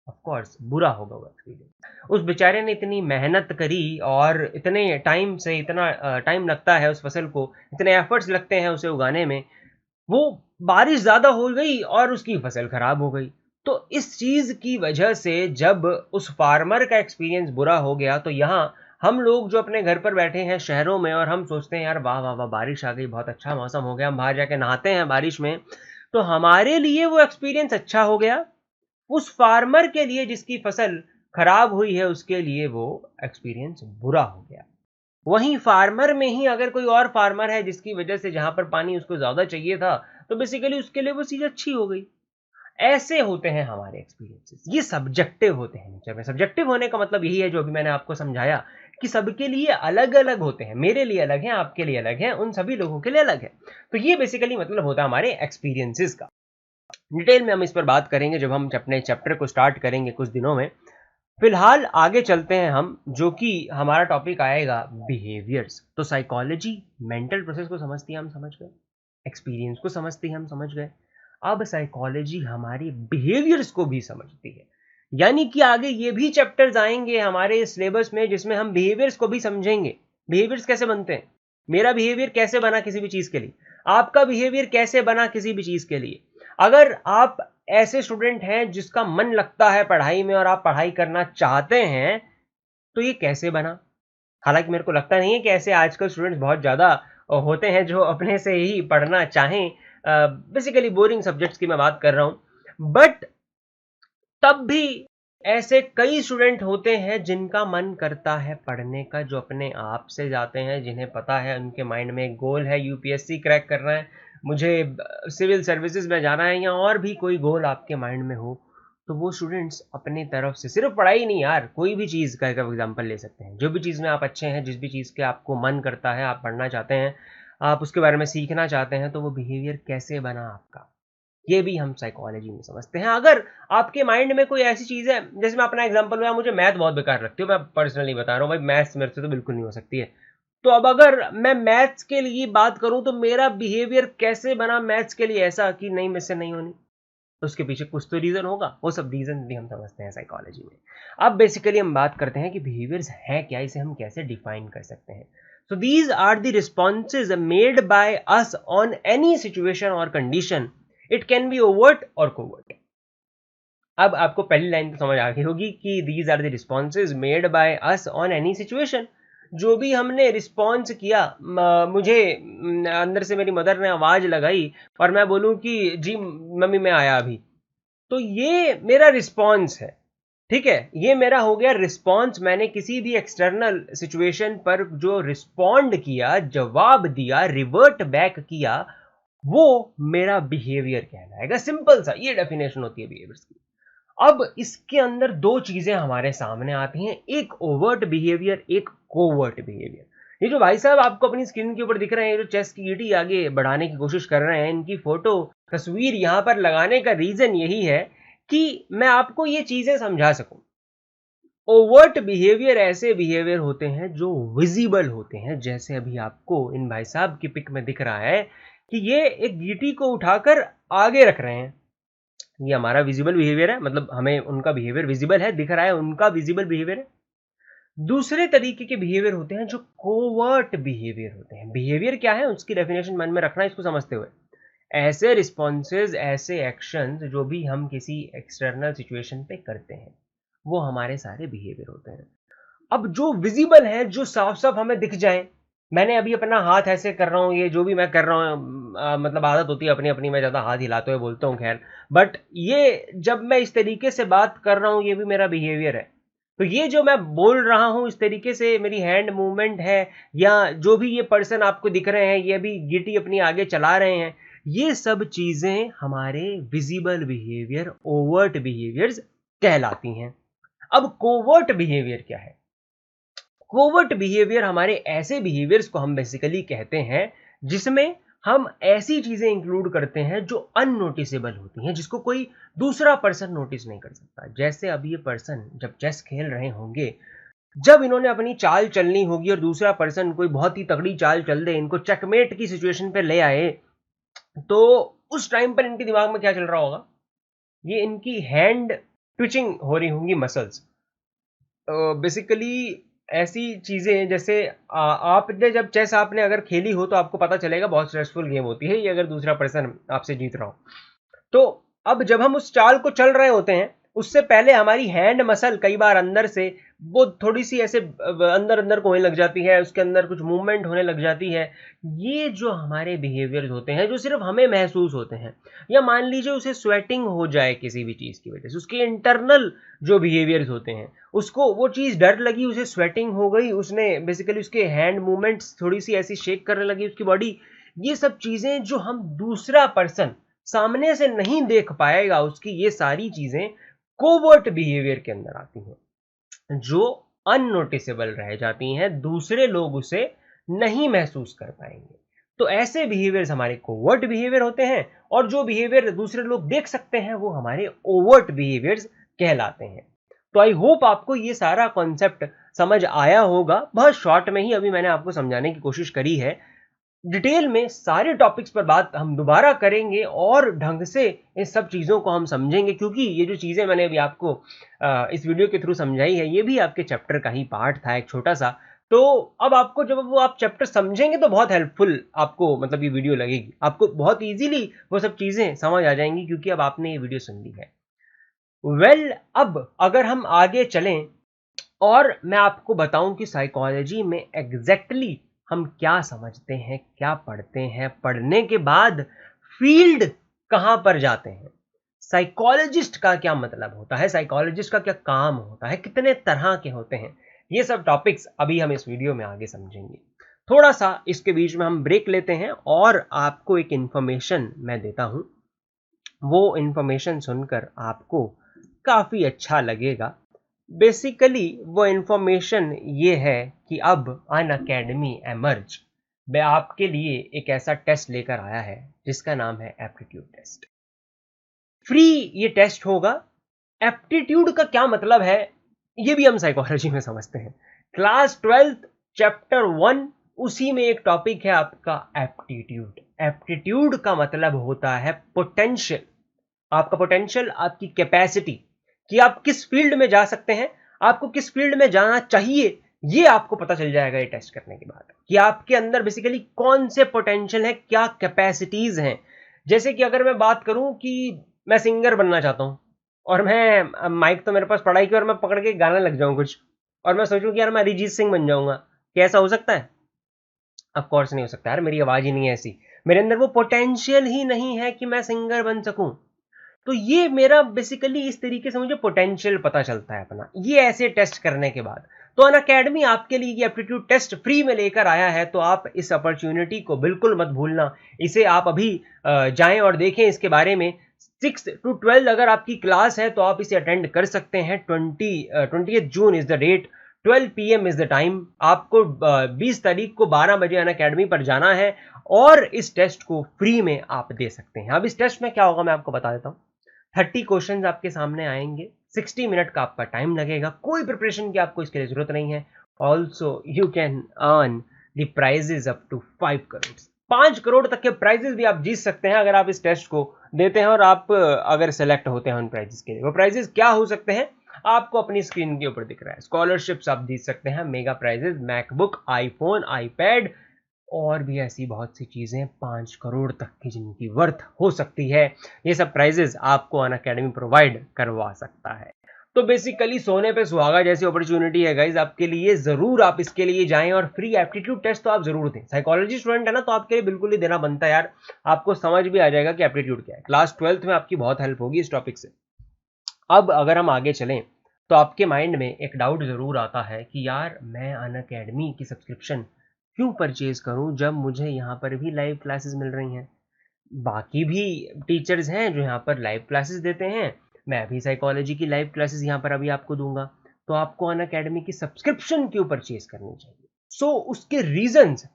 ऑफ कोर्स बुरा होगा वो एक्सपीरियंस। उस बेचारे ने इतनी मेहनत करी और इतने टाइम से, इतना टाइम लगता है उस फसल को, इतने एफर्ट्स लगते हैं उसे उगाने में, वो बारिश ज्यादा हो गई और उसकी फसल खराब हो गई। तो इस चीज की वजह से जब उस फार्मर का एक्सपीरियंस बुरा हो गया, तो यहाँ हम लोग जो अपने घर पर बैठे हैं शहरों में और हम सोचते हैं यार वाह वाह वाह, बारिश आ गई, बहुत अच्छा मौसम हो गया, हम बाहर जाके नहाते हैं बारिश में, तो हमारे लिए वो एक्सपीरियंस अच्छा हो गया। उस फार्मर के लिए जिसकी फसल खराब हुई है, उसके लिए वो एक्सपीरियंस बुरा हो गया। वहीं फार्मर में ही अगर कोई और फार्मर है जिसकी वजह से जहां पर पानी उसको ज्यादा चाहिए था, तो बेसिकली उसके लिए वो चीज अच्छी हो गई। ऐसे होते हैं हमारे एक्सपीरियंसेस, ये सब्जेक्टिव होते हैं नेचर में। सब्जेक्टिव होने का मतलब यही है जो अभी मैंने आपको समझाया, कि सबके लिए अलग अलग होते हैं। मेरे लिए अलग है, आपके लिए अलग है, उन सभी लोगों के लिए अलग है। तो ये बेसिकली मतलब होता है हमारे एक्सपीरियंसेस का। डिटेल में हम इस पर बात करेंगे जब हम अपने चैप्टर को स्टार्ट करेंगे कुछ दिनों में। फिलहाल आगे चलते हैं हम, जो कि हमारा टॉपिक आएगा बिहेवियर्स। तो साइकोलॉजी मेंटल प्रोसेस को समझती है, हम समझ गए। एक्सपीरियंस को समझती है, हम समझ गए। अब साइकोलॉजी हमारी बिहेवियर्स को भी समझती है। यानी कि आगे ये भी चैप्टर्स आएंगे हमारे सिलेबस में जिसमें हम बिहेवियर्स को भी समझेंगे। बिहेवियर्स कैसे बनते हैं, मेरा बिहेवियर कैसे बना किसी भी चीज के लिए, आपका बिहेवियर कैसे बना किसी भी चीज के लिए। अगर आप ऐसे स्टूडेंट हैं जिसका मन लगता है पढ़ाई में और आप पढ़ाई करना चाहते हैं, तो ये कैसे बना? हालांकि मेरे को लगता नहीं है कि ऐसे आजकल स्टूडेंट्स बहुत ज़्यादा होते हैं जो अपने से ही पढ़ना चाहें। बेसिकली बोरिंग सब्जेक्ट्स की मैं बात कर रहा हूँ, बट तब भी ऐसे कई स्टूडेंट होते हैं जिनका मन करता है पढ़ने का, जो अपने आप से जाते हैं, जिन्हें पता है उनके माइंड में एक गोल है, यूपीएससी क्रैक करना है, मुझे सिविल सर्विसेज में जाना है, या और भी कोई गोल आपके माइंड में हो, तो वो स्टूडेंट्स अपनी तरफ से सिर्फ पढ़ाई नहीं यार, कोई भी चीज़ का एग्जाम्पल ले सकते हैं। जो भी चीज़ में आप अच्छे हैं, जिस भी चीज़ के आपको मन करता है, आप पढ़ना चाहते हैं, आप उसके बारे में सीखना चाहते हैं, तो वो बिहेवियर कैसे बना आपका, ये भी हम साइकोलॉजी में समझते हैं। अगर आपके माइंड में कोई ऐसी चीज़ है, जैसे मैं अपना एग्जांपल लूँ, मुझे मैथ बहुत बेकार लगती है, मैं पर्सनली बता रहा हूँ भाई, मैथ्स मेरे से तो बिल्कुल नहीं हो सकती है। तो अब अगर मैं मैथ्स के लिए बात करूँ तो मेरा बिहेवियर कैसे बना मैथ्स के लिए ऐसा कि नहीं, मुझसे नहीं होनी, तो उसके पीछे कुछ तो रीजन होगा। वो सब रीजन भी हम समझते हैं साइकोलॉजी में। अब बेसिकली हम बात करते हैं कि बिहेवियर्स है क्या, इसे हम कैसे डिफाइन कर सकते हैं। So these are the responses made by us on any situation और condition. It can be overt और कोवर्ट। अब आपको पहली लाइन तो समझ आ गई होगी कि these are the responses made by us on any situation. जो भी हमने रिस्पॉन्स किया, मुझे अंदर से मेरी मदर ने आवाज लगाई और मैं बोलूं कि जी मम्मी मैं आया अभी, तो ये मेरा रिस्पॉन्स है। ठीक है, ये मेरा हो गया रिस्पॉन्स। मैंने किसी भी एक्सटर्नल सिचुएशन पर जो रिस्पॉन्ड किया, जवाब दिया, रिवर्ट बैक किया, वो मेरा बिहेवियर कहलाएगा। सिंपल सा ये डेफिनेशन होती है बिहेवियर्स की। अब इसके अंदर दो चीजें हमारे सामने आती हैं, एक ओवर्ट बिहेवियर, एक कोवर्ट बिहेवियर। ये जो भाई साहब आपको अपनी स्क्रीन के ऊपर दिख रहे हैं, जो चेस्ट की गीटी आगे बढ़ाने की कोशिश कर रहे हैं, इनकी फोटो तस्वीर यहां पर लगाने का रीजन यही है कि मैं आपको ये चीजें समझा सकूं। ओवर्ट बिहेवियर ऐसे बिहेवियर होते हैं जो विजिबल होते हैं, जैसे अभी आपको इन भाई साहब की पिक में दिख रहा है कि ये एक गीटी को उठाकर आगे रख रहे हैं। ये हमारा विजिबल बिहेवियर है, मतलब हमें उनका बिहेवियर विजिबल है, दिख रहा है, उनका विजिबल बिहेवियर है। दूसरे तरीके के बिहेवियर होते हैं जो कोवर्ट बिहेवियर होते हैं। बिहेवियर क्या है उसकी डेफिनेशन मन में रखना, इसको समझते हुए। ऐसे रिस्पॉन्सेज, ऐसे एक्शंस जो भी हम किसी एक्सटर्नल सिचुएशन पे करते हैं, वो हमारे सारे बिहेवियर होते हैं। अब जो विजिबल है, जो साफ साफ हमें दिख जाए, मैंने अभी अपना हाथ ऐसे कर रहा हूँ, ये जो भी मैं कर रहा हूँ, मतलब आदत होती है अपनी अपनी, मैं ज़्यादा हाथ हिलाते हुए बोलता हूँ, खैर, बट ये जब मैं इस तरीके से बात कर रहा हूँ, ये भी मेरा बिहेवियर है। तो ये जो मैं बोल रहा हूँ इस तरीके से, मेरी हैंड मूवमेंट है, या जो भी ये पर्सन आपको दिख रहे हैं, ये भी गिटी अपनी आगे चला रहे हैं, ये सब चीजें हमारे विजिबल बिहेवियर, ओवर्ट बिहेवियर्स कहलाती हैं। अब कोवर्ट बिहेवियर क्या है? कोवर्ट बिहेवियर हमारे ऐसे बिहेवियर्स को हम बेसिकली कहते हैं जिसमें हम ऐसी चीजें इंक्लूड करते हैं जो अननोटिसेबल होती हैं, जिसको कोई दूसरा पर्सन नोटिस नहीं कर सकता। जैसे अब ये पर्सन जब चेस खेल रहे होंगे, जब इन्होंने अपनी चाल चलनी होगी और दूसरा पर्सन कोई बहुत ही तगड़ी चाल चल दे, इनको चेकमेट की सिचुएशन पे ले आए, तो उस टाइम पर इनके दिमाग में क्या चल रहा होगा? ये इनकी हैंड ट्विचिंग हो रही होंगी, मसल्स। बेसिकली ऐसी चीजें, जैसे आपने जब चेस आपने अगर खेली हो तो आपको पता चलेगा, बहुत स्ट्रेसफुल गेम होती है ये, अगर दूसरा पर्सन आपसे जीत रहा हो। तो अब जब हम उस चाल को चल रहे होते हैं, उससे पहले हमारी हैंड मसल कई बार अंदर से वो थोड़ी सी ऐसे अंदर अंदर को होने लग जाती है, उसके अंदर कुछ मूवमेंट होने लग जाती है। ये जो हमारे बिहेवियर्स होते हैं, जो सिर्फ हमें महसूस होते हैं, या मान लीजिए उसे स्वेटिंग हो जाए किसी भी चीज की वजह से, उसके इंटरनल जो बिहेवियर्स होते हैं, उसको वो चीज डर लगी, उसे स्वेटिंग हो गई, उसने बेसिकली उसके हैंड मूवमेंट्स थोड़ी सी ऐसी शेक करने लगी उसकी बॉडी, ये सब चीजें जो हम दूसरा पर्सन सामने से नहीं देख पाएगा, उसकी ये सारी चीजें कोवर्ट बिहेवियर के अंदर आती हैं, जो अननोटिसेबल रह जाती हैं, दूसरे लोग उसे नहीं महसूस कर पाएंगे। तो ऐसे बिहेवियर्स हमारे कोवर्ट बिहेवियर होते हैं, और जो बिहेवियर दूसरे लोग देख सकते हैं वो हमारे ओवर्ट बिहेवियर्स कहलाते हैं। तो आई होप आपको ये सारा कॉन्सेप्ट समझ आया होगा। बहुत शॉर्ट में ही अभी मैंने आपको समझाने की कोशिश करी है। डिटेल में सारे टॉपिक्स पर बात हम दोबारा करेंगे और ढंग से इन सब चीज़ों को हम समझेंगे, क्योंकि ये जो चीज़ें मैंने अभी आपको इस वीडियो के थ्रू समझाई है, ये भी आपके चैप्टर का ही पार्ट था, एक छोटा सा। तो अब आपको जब वो आप चैप्टर समझेंगे तो बहुत हेल्पफुल आपको, मतलब ये वीडियो लगेगी आपको, बहुत इजीली वो सब चीज़ें समझ आ जाएंगी, क्योंकि अब आपने ये वीडियो सुन ली है। अब अगर हम आगे चलें और मैं आपको बताऊं कि साइकोलॉजी में एग्जैक्टली हम क्या समझते हैं, क्या पढ़ते हैं, पढ़ने के बाद फील्ड कहां पर जाते हैं, साइकोलॉजिस्ट का क्या मतलब होता है, साइकोलॉजिस्ट का क्या काम होता है, कितने तरह के होते हैं, ये सब टॉपिक्स अभी हम इस वीडियो में आगे समझेंगे। थोड़ा सा इसके बीच में हम ब्रेक लेते हैं और आपको एक इंफॉर्मेशन मैं देता हूं। वो इंफॉर्मेशन सुनकर आपको काफ़ी अच्छा लगेगा। बेसिकली वो इन्फॉर्मेशन ये है कि अब अनअकैडमी एमर्ज मैं आपके लिए एक ऐसा टेस्ट लेकर आया है जिसका नाम है एप्टीट्यूड टेस्ट। फ्री ये टेस्ट होगा। एप्टीट्यूड का क्या मतलब है ये भी हम साइकोलॉजी में समझते हैं। क्लास 12th चैप्टर 1 उसी में एक टॉपिक है आपका एप्टीट्यूड। एप्टीट्यूड का मतलब होता है पोटेंशियल, आपका पोटेंशियल, आपकी कैपेसिटी कि आप किस फील्ड में जा सकते हैं, आपको किस फील्ड में जाना चाहिए, ये आपको पता चल जाएगा ये टेस्ट करने के बाद कि आपके अंदर बेसिकली कौन से पोटेंशियल है, क्या कैपेसिटीज हैं। जैसे कि अगर मैं बात करूं कि मैं सिंगर बनना चाहता हूं और मैं माइक तो मेरे पास पड़ा ही कि और मैं पकड़ के गाना लग जाऊं कुछ और मैं सोचूं कि यार मैं अरिजीत सिंह बन जाऊंगा, क्या ऐसा हो सकता है? ऑफ कोर्स नहीं हो सकता यार, मेरी आवाज ही नहीं है ऐसी, मेरे अंदर वो पोटेंशियल ही नहीं है कि मैं सिंगर बन सकूं। तो ये मेरा बेसिकली इस तरीके से मुझे पोटेंशियल पता चलता है अपना, ये ऐसे टेस्ट करने के बाद। तो अनअकैडमी आपके लिए ये एप्टीट्यूड टेस्ट फ्री में लेकर आया है, तो आप इस अपॉर्चुनिटी को बिल्कुल मत भूलना। इसे आप अभी जाएं और देखें इसके बारे में। 6 to 12 अगर आपकी क्लास है तो आप इसे अटेंड कर सकते हैं। 20th June is the date, 12 PM is the time. आपको 20 तारीख को 12 बजे अनअकैडमी पर जाना है और इस टेस्ट को फ्री में आप दे सकते हैं। अब इस टेस्ट में क्या होगा मैं आपको बता देता हूँ। 30 क्वेश्चंस आपके सामने आएंगे, 60 मिनट का आपका टाइम लगेगा, कोई प्रिपरेशन की आपको इसके लिए जरूरत नहीं है। Also you can earn the prizes up to 5 crore. 5 crore तक के प्राइजेस भी आप जीत सकते हैं अगर आप इस टेस्ट को देते हैं और आप अगर सेलेक्ट होते हैं उन प्राइजेस के लिए। वो प्राइजेस क्या हो सकते हैं आपको अपनी स्क्रीन के ऊपर दिख रहा है। स्कॉलरशिप्स आप जीत सकते हैं, mega prizes, MacBook, iPhone, iPad और भी ऐसी बहुत सी चीजें 5 करोड़ तक की जिनकी वर्थ हो सकती है। ये सब प्राइजेस आपको अनअकैडमी प्रोवाइड करवा सकता है। तो बेसिकली सोने पे सुहागा जैसी अपॉर्चुनिटी है गाइज आपके लिए, जरूर आप इसके लिए जाएं और फ्री एप्टीट्यूड टेस्ट तो आप जरूर दें। साइकोलॉजी स्टूडेंट है ना, तो आपके लिए बिल्कुल ही देना बनता है यार। आपको समझ भी आ जाएगा कि एप्टीट्यूड क्या है। क्लास 12th में आपकी बहुत हेल्प होगी इस टॉपिक से। अब अगर हम आगे चलें तो आपके माइंड में एक डाउट जरूर आता है कि यार मैं अनअकैडमी की सब्सक्रिप्शन क्यों परचेज करूं जब मुझे यहाँ पर भी लाइव क्लासेस मिल रही हैं। बाकी भी टीचर्स हैं जो यहाँ पर लाइव क्लासेस देते हैं, मैं भी साइकोलॉजी की लाइव क्लासेस यहाँ पर अभी आपको दूंगा, तो आपको अनअकैडमी की सब्सक्रिप्शन क्यों परचेज करनी चाहिए? सो उसके रीजंस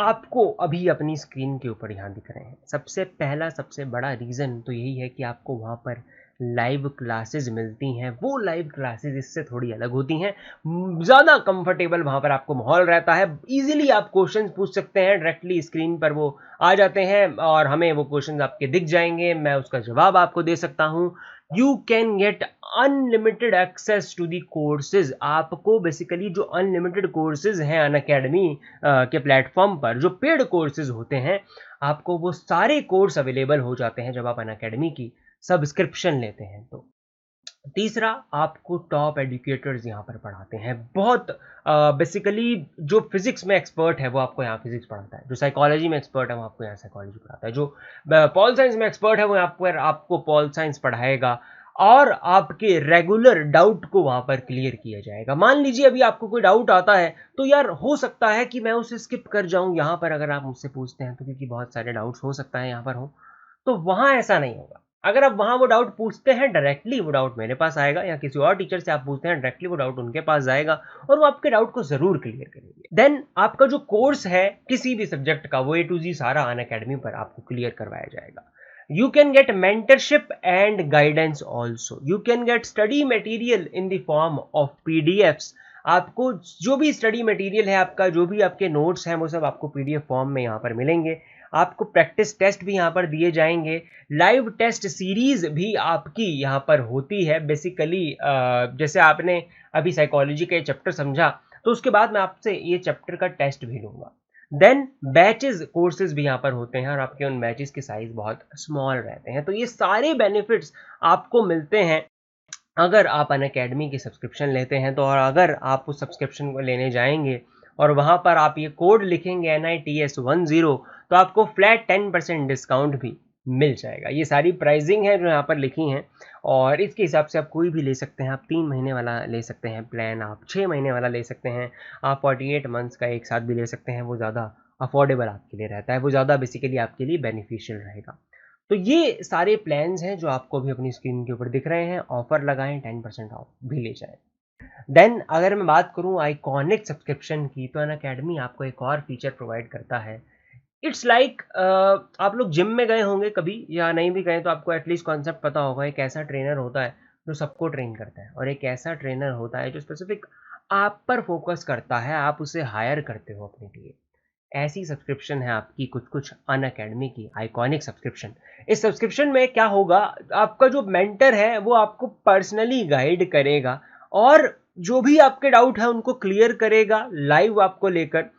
आपको अभी अपनी स्क्रीन के ऊपर यहाँ दिख रहे हैं। सबसे पहला सबसे बड़ा रीजन तो यही है कि आपको वहाँ पर लाइव क्लासेस मिलती हैं। वो लाइव क्लासेस इससे थोड़ी अलग होती हैं, ज़्यादा कंफर्टेबल वहाँ पर आपको माहौल रहता है। इजीली आप क्वेश्चंस पूछ सकते हैं, डायरेक्टली स्क्रीन पर वो आ जाते हैं और हमें वो क्वेश्चंस आपके दिख जाएंगे, मैं उसका जवाब आपको दे सकता हूँ। You can get unlimited access to the courses. आपको बेसिकली जो अनलिमिटेड कोर्सेज हैं अनअकैडमी के प्लेटफॉर्म पर, जो पेड कोर्सेज होते हैं, आपको वो सारे कोर्स अवेलेबल हो जाते हैं जब आप अनअकैडमी की सब्सक्रिप्शन लेते हैं। तो तीसरा, आपको टॉप एजुकेटर्स यहाँ पर पढ़ाते हैं। बहुत बेसिकली जो फिजिक्स में एक्सपर्ट है वो आपको यहाँ फिजिक्स पढ़ाता है, जो साइकोलॉजी में एक्सपर्ट है वो आपको यहाँ साइकोलॉजी पढ़ाता है, जो पॉल साइंस में एक्सपर्ट है वो यहाँ पर आपको पॉल साइंस पढ़ाएगा और आपके रेगुलर डाउट को वहाँ पर क्लियर किया जाएगा। मान लीजिए अभी आपको कोई डाउट आता है तो यार हो सकता है कि मैं उसे स्किप कर जाऊँ यहाँ पर अगर आप मुझसे पूछते हैं तो, क्योंकि बहुत सारे डाउट्स हो सकता है यहाँ पर हो, तो वहाँ ऐसा नहीं होगा। अगर आप वहां वो डाउट पूछते हैं डायरेक्टली वो डाउट मेरे पास आएगा, या किसी और टीचर से आप पूछते हैं डायरेक्टली वो डाउट उनके पास जाएगा और वो आपके डाउट को जरूर क्लियर करेंगे। देन आपका जो कोर्स है किसी भी सब्जेक्ट का वो A to Z सारा अनअकैडमी पर आपको क्लियर करवाया जाएगा। You can get mentorship and guidance also. You can get study material in the form of PDFs. आपको जो भी स्टडी मटेरियल है, आपका जो भी आपके नोट्स हैं, वो सब आपको PDF फॉर्म में यहाँ पर मिलेंगे। आपको प्रैक्टिस टेस्ट भी यहाँ पर दिए जाएंगे। लाइव टेस्ट सीरीज भी आपकी यहाँ पर होती है। बेसिकली जैसे आपने अभी साइकोलॉजी का ये चैप्टर समझा तो उसके बाद मैं आपसे ये चैप्टर का टेस्ट भी लूँगा। देन बैचेस कोर्सेज भी यहाँ पर होते हैं और आपके उन बैचेस की साइज बहुत स्मॉल रहते हैं। तो ये सारे बेनिफिट्स आपको मिलते हैं अगर आप अनअकैडमी की सब्सक्रिप्शन लेते हैं तो। और अगर आप उस सब्सक्रिप्शन को लेने जाएंगे और वहाँ पर आप ये कोड लिखेंगे NITS10 तो आपको फ्लैट 10% डिस्काउंट भी मिल जाएगा। ये सारी प्राइसिंग है जो यहाँ पर लिखी हैं और इसके हिसाब से आप कोई भी ले सकते हैं। आप 3 महीने वाला ले सकते हैं प्लान, आप 6 महीने वाला ले सकते हैं, आप 48 मंथ्स का एक साथ भी ले सकते हैं। वो ज़्यादा अफोर्डेबल आपके लिए रहता है, वो ज़्यादा बेसिकली आपके लिए बेनिफिशियल रहेगा। तो ये सारे प्लान्स हैं जो आपको अभी अपनी स्क्रीन के ऊपर दिख रहे हैं। ऑफर लगाएं, 10% ऑफ भी ले जाएं। देन अगर मैं बात करूं आइकॉनिक सब्सक्रिप्शन की, तो अनअकैडमी आपको एक और फीचर प्रोवाइड करता है। इट्स लाइक आप लोग जिम में गए होंगे कभी, या नहीं भी गए तो आपको एटलीस्ट कॉन्सेप्ट पता होगा। एक ऐसा ट्रेनर होता है जो सबको ट्रेन करता है, और एक ऐसा ट्रेनर होता है जो स्पेसिफिक आप पर फोकस करता है, आप उसे हायर करते हो अपने लिए। ऐसी सब्सक्रिप्शन है आपकी कुछ कुछ अनअकैडमी की आइकॉनिक सब्सक्रिप्शन। इस सब्सक्रिप्शन में क्या होगा, आपका जो मेंटर है वो आपको पर्सनली गाइड करेगा, और जो भी आपके डाउट है उनको क्लियर करेगा लाइव आपको लेकर।